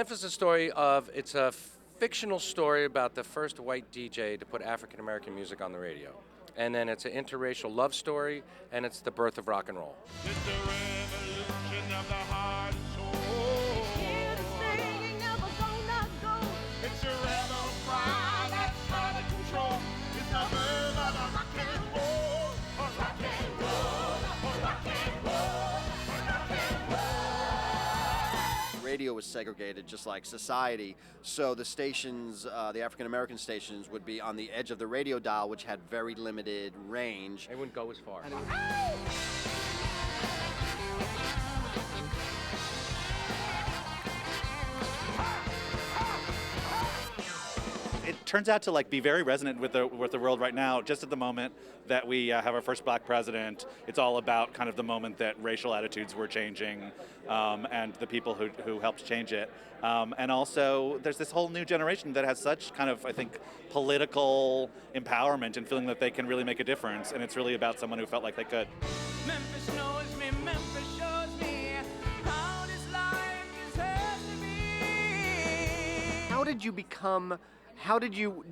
Memphis is a story of, it's a fictional story about the first white DJ to put African American music on the radio. And then it's an interracial love story, and it's the birth of rock and roll. It's the revolution of the heart and soul. Hear the singing of a go-not go. It's a rebel cry that's out of control. It's the birth of the rock and roll. Rock and roll, rock and roll, rock and roll. Radio was segregated just like society, so the stations, the African American stations, would be on the edge of the radio dial, which had very limited range. They wouldn't go as far. It turns out to be very resonant with the world right now. Just at the moment that we have our first black president, it's all about kind of the moment that racial attitudes were changing, and the people who helped change it. And also, there's this whole new generation that has such kind of, I think, political empowerment and feeling that they can really make a difference. And it's really about someone who felt like they could. Memphis knows me, Memphis shows me how this life is hers to be. How did you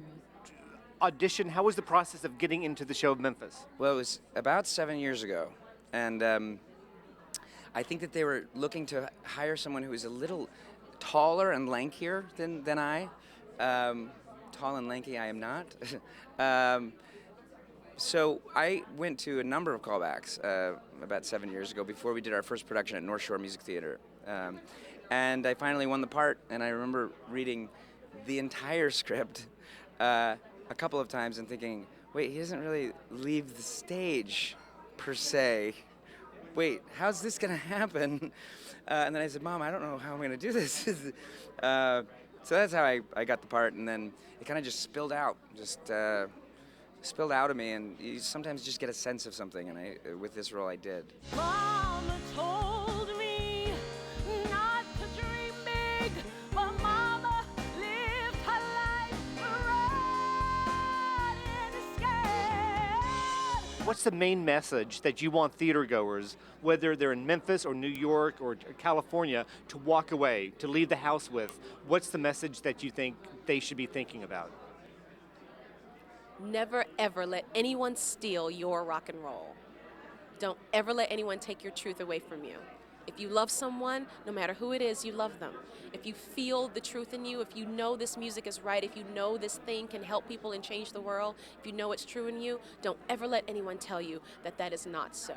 audition? How was the process of getting into the show of Memphis? Well, it was about 7 years ago, and I think that they were looking to hire someone who was a little taller and lankier than I. Tall and lanky, I am not. So I went to a number of callbacks about 7 years ago before we did our first production at North Shore Music Theater. And I finally won the part, and I remember reading the entire script a couple of times and thinking, wait, he doesn't really leave the stage, per se. Wait, how's this going to happen? And then I said, Mom, I don't know how I'm going to do this. So that's how I got the part, and then it kind of just spilled out of me, and you sometimes just get a sense of something, and with this role I did. Mama told me not to dream big, but Mama lived her life riding scared. What's the main message that you want theatergoers, whether they're in Memphis or New York or California, to walk away, to leave the house with? What's the message that you think they should be thinking about? Never, ever let anyone steal your rock and roll. Don't ever let anyone take your truth away from you. If you love someone, no matter who it is, you love them. If you feel the truth in you, if you know this music is right, if you know this thing can help people and change the world, if you know it's true in you, don't ever let anyone tell you that that is not so.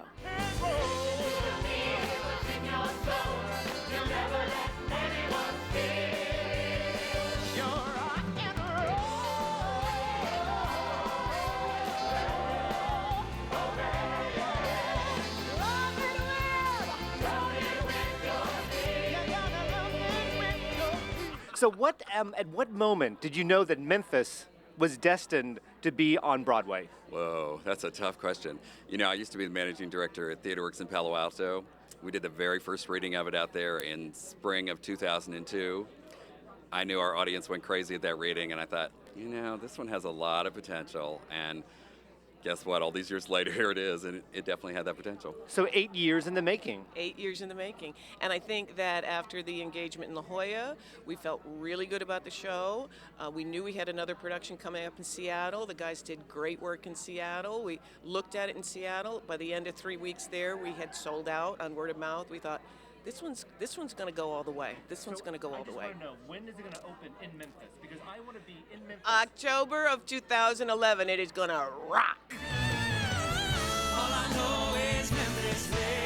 So at what moment did you know that Memphis was destined to be on Broadway? Whoa, that's a tough question. You know, I used to be the managing director at TheaterWorks in Palo Alto. We did the very first reading of it out there in spring of 2002. I knew our audience went crazy at that reading, and I thought, you know, this one has a lot of potential. And guess what? All these years later, here it is, and it definitely had that potential. So 8 years in the making. 8 years in the making. And I think that after the engagement in La Jolla, we felt really good about the show. We knew we had another production coming up in Seattle. The guys did great work in Seattle. We looked at it in Seattle. By the end of 3 weeks there, we had sold out on word of mouth. We thought, this one's going to go all the way. This one's going to go all the way. I just want to know, when is it going to open in Memphis? Because I want to be in Memphis. October of 2011, it is going to rock. All I know is Memphis.